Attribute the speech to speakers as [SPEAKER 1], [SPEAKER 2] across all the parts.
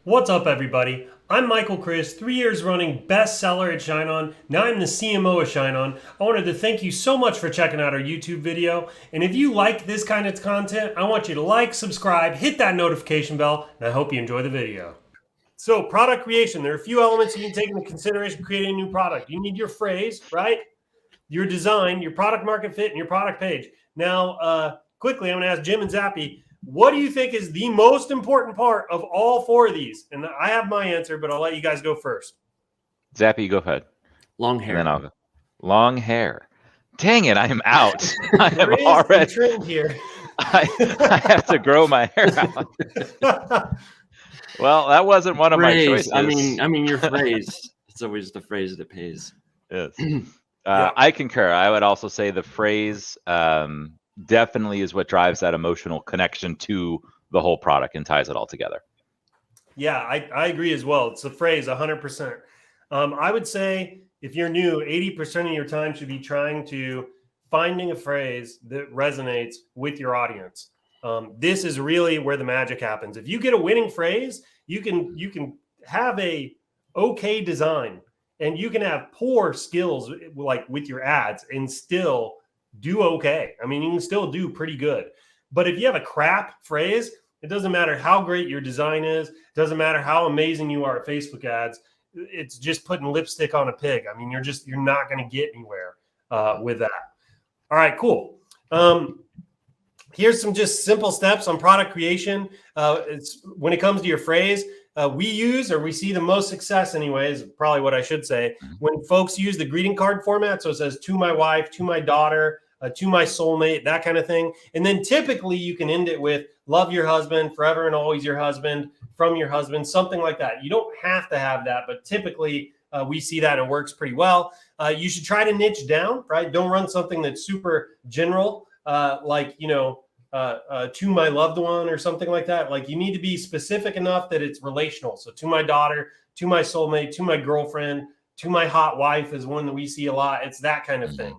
[SPEAKER 1] What's up, everybody? I'm Michael Chris, 3 years running bestseller at ShineOn. Now I'm the CMO of ShineOn. I wanted to thank you so much for checking out our YouTube video. And if you like this kind of content, I want you to like, subscribe, hit that notification bell, and I hope you enjoy the video. So, product creation. There are a few elements you can take into consideration creating a new product. You need your phrase, right? Your design, your product market fit, and your product page. Now, quickly, I'm going to ask Jim and Zappy, what do you think is the most important part of all four of these? And I have my answer, but I'll let you guys go first.
[SPEAKER 2] Zappy, go ahead.
[SPEAKER 3] Long hair.
[SPEAKER 2] And then I'll go. Long hair. Dang it, I am out. I am
[SPEAKER 1] There is
[SPEAKER 2] already
[SPEAKER 1] a trend here.
[SPEAKER 2] I have to grow my hair out. Well, that wasn't one of my choices.
[SPEAKER 3] I mean your phrase. It's always the phrase that pays.
[SPEAKER 2] Yes. I concur. I would also say the phrase definitely is what drives that emotional connection to the whole product and ties it all together.
[SPEAKER 1] Yeah, I agree as well. It's the phrase 100%. I would say if you're new, 80% of your time should be trying to finding a phrase that resonates with your audience. This is really where the magic happens. If you get a winning phrase, you can have a okay design and you can have poor skills like with your ads and still do okay. I mean, you can still do pretty good. But if you have a crap phrase, it doesn't matter how great your design is. It doesn't matter how amazing you are at Facebook ads. It's just putting lipstick on a pig. I mean, you're not going to get anywhere with that. All right, cool. Here's some just simple steps on product creation. It's when it comes to your phrase, we see the most success anyways, probably what I should say, when folks use the greeting card format. So it says to my wife, to my daughter, to my soulmate, that kind of thing. And then typically you can end it with love your husband, forever and always your husband, from your husband, something like that. You don't have to have that, but typically we see that it works pretty well. You should try to niche down, right? Don't run something that's super general, like, to my loved one or something like that. Like you need to be specific enough that it's relational. So to my daughter, to my soulmate, to my girlfriend, to my hot wife is one that we see a lot. It's that kind of thing.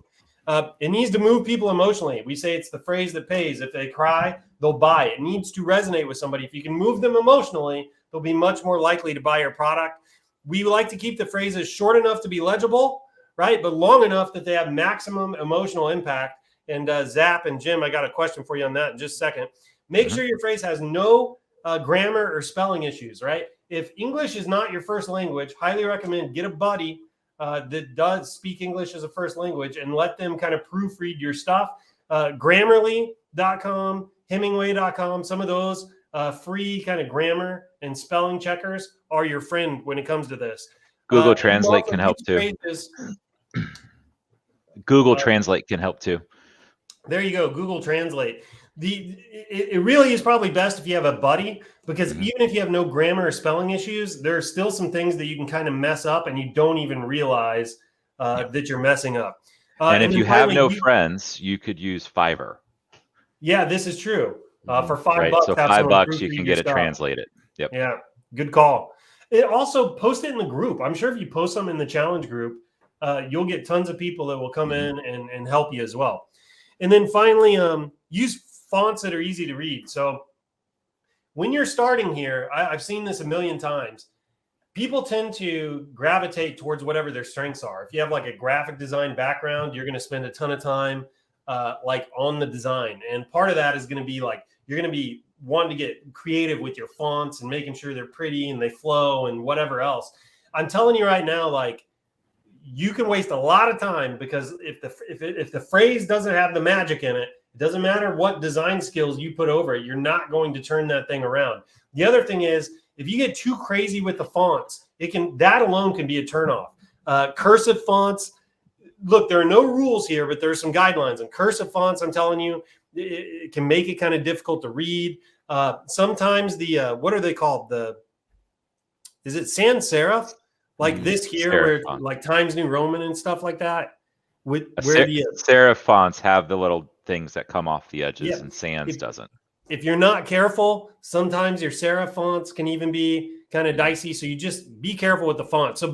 [SPEAKER 1] It needs to move people emotionally. We say it's the phrase that pays. If they cry, they'll buy. It needs to resonate with somebody. If you can move them emotionally, they'll be much more likely to buy your product. We like to keep the phrases short enough to be legible, right? But long enough that they have maximum emotional impact. And Zap and Jim, I got a question for you on that in just a second. Make sure your phrase has no grammar or spelling issues, right? If English is not your first language, highly recommend get a buddy that does speak English as a first language and let them kind of proofread your stuff. Grammarly.com, Hemingway.com, some of those free kind of grammar and spelling checkers are your friend when it comes to this.
[SPEAKER 2] Google Translate can help too. Google Translate can help too.
[SPEAKER 1] There you go, Google Translate. It really is probably best if you have a buddy, because even if you have no grammar or spelling issues, there are still some things that you can kind of mess up and you don't even realize that you're messing up.
[SPEAKER 2] And if you have no friends, you could use Fiverr.
[SPEAKER 1] Yeah, this is true. For $5,
[SPEAKER 2] right. So $5 you can get it translated. Yep.
[SPEAKER 1] Yeah, good call. It also post it in the group. I'm sure if you post them in the challenge group, you'll get tons of people that will come in and help you as well. And then finally, use fonts that are easy to read. So when you're starting here, I've seen this a million times. People tend to gravitate towards whatever their strengths are. If you have like a graphic design background, you're going to spend a ton of time like on the design. And part of that is going to be like, you're going to be wanting to get creative with your fonts and making sure they're pretty and they flow and whatever else. I'm telling you right now, like, you can waste a lot of time because if the phrase doesn't have the magic in it, it doesn't matter what design skills you put over it, you're not going to turn that thing around. The other thing is, if you get too crazy with the fonts, that alone can be a turnoff. Cursive fonts, look, there are no rules here, but there are some guidelines. And cursive fonts, I'm telling you, it can make it kind of difficult to read. Sometimes what are they called? Is it sans serif? Like this here, where it's like Times New Roman and stuff like that.
[SPEAKER 2] Serif fonts have the little things that come off the edges, and sans doesn't.
[SPEAKER 1] If you're not careful, sometimes your serif fonts can even be kind of dicey. So you just be careful with the font. So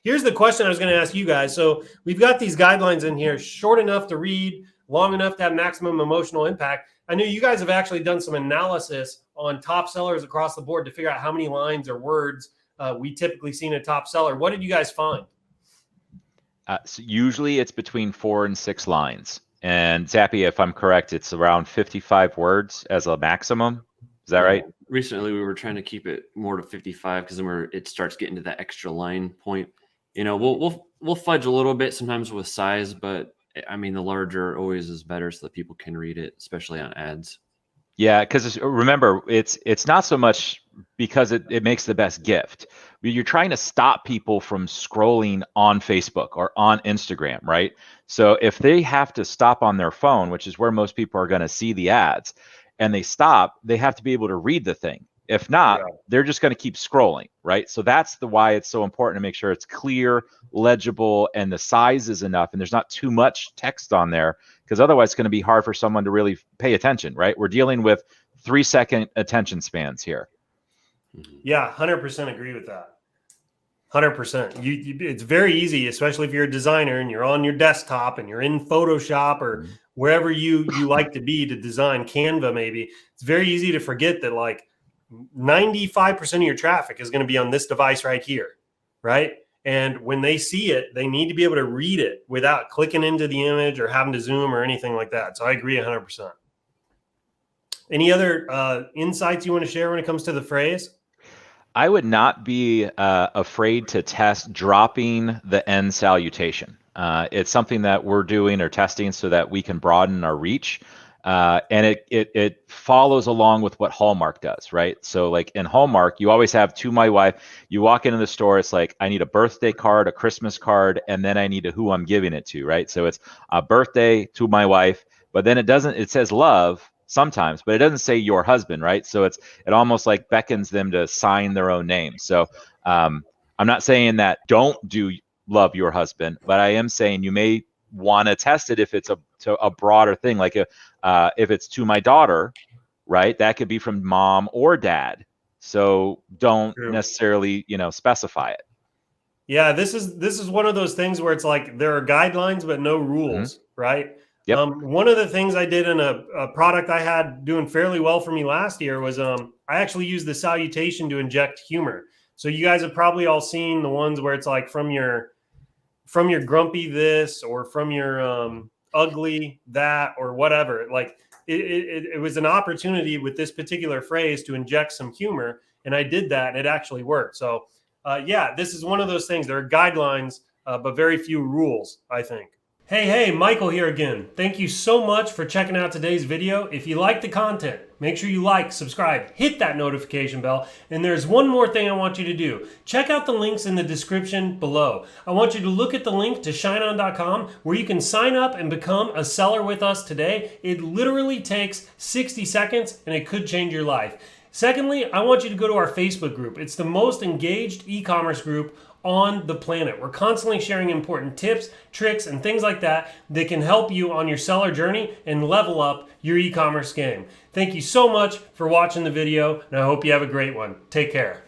[SPEAKER 1] here's the question I was going to ask you guys. So we've got these guidelines in here, short enough to read, long enough to have maximum emotional impact. I know you guys have actually done some analysis on top sellers across the board to figure out how many lines or words we typically see in a top seller. What did you guys find?
[SPEAKER 2] So usually it's between 4 and 6 lines. And Zappy, if I'm correct, it's around 55 words as a maximum. Is that right?
[SPEAKER 3] Recently, we were trying to keep it more to 55 because then it starts getting to that extra line point. You know, we'll fudge a little bit sometimes with size, but I mean, the larger always is better so that people can read it, especially on ads.
[SPEAKER 2] Yeah, because remember, it's not so much because it makes the best gift. You're trying to stop people from scrolling on Facebook or on Instagram, right? So if they have to stop on their phone, which is where most people are going to see the ads, and they stop, they have to be able to read the thing. If not, they're just going to keep scrolling, right? So that's why it's so important to make sure it's clear, legible, and the size is enough, and there's not too much text on there, because otherwise it's going to be hard for someone to really pay attention, right? We're dealing with 3-second attention spans here.
[SPEAKER 1] Yeah, 100% agree with that. 100%. It's very easy, especially if you're a designer and you're on your desktop and you're in Photoshop or wherever you like to be to design, Canva maybe. It's very easy to forget that like 95% of your traffic is going to be on this device right here, right? And when they see it, they need to be able to read it without clicking into the image or having to zoom or anything like that. So I agree 100%. Any other insights you want to share when it comes to the phrase?
[SPEAKER 2] I would not be afraid to test dropping the end salutation. It's something that we're doing or testing so that we can broaden our reach. And it follows along with what Hallmark does, right? So like in Hallmark, you always have to my wife. You walk into the store, it's like, I need a birthday card, a Christmas card, and then I need who I'm giving it to, right? So it's a birthday to my wife, but then it says love sometimes, but it doesn't say your husband, right? So it almost like beckons them to sign their own name. So I'm not saying that don't do love your husband, but I am saying you may want to test it if it's a broader thing, like if it's to my daughter, right? That could be from mom or dad. So don't necessarily, specify it.
[SPEAKER 1] Yeah, this is one of those things where it's like there are guidelines but no rules, right?
[SPEAKER 2] Yep.
[SPEAKER 1] One of the things I did in a product I had doing fairly well for me last year was I actually used the salutation to inject humor. So you guys have probably all seen the ones where it's like from your grumpy this or from your ugly that or whatever. Like it was an opportunity with this particular phrase to inject some humor, and I did that and it actually worked. So this is one of those things. There are guidelines, but very few rules, I think. Hey, Michael here again. Thank you so much for checking out today's video. If you like the content, make sure you like, subscribe, hit that notification bell. And there's one more thing I want you to do. Check out the links in the description below. I want you to look at the link to ShineOn.com where you can sign up and become a seller with us today. It literally takes 60 seconds and it could change your life. Secondly, I want you to go to our Facebook group. It's the most engaged e-commerce group on the planet. We're constantly sharing important tips, tricks, and things like that that can help you on your seller journey and level up your e-commerce game. Thank you so much for watching the video, and I hope you have a great one. Take care.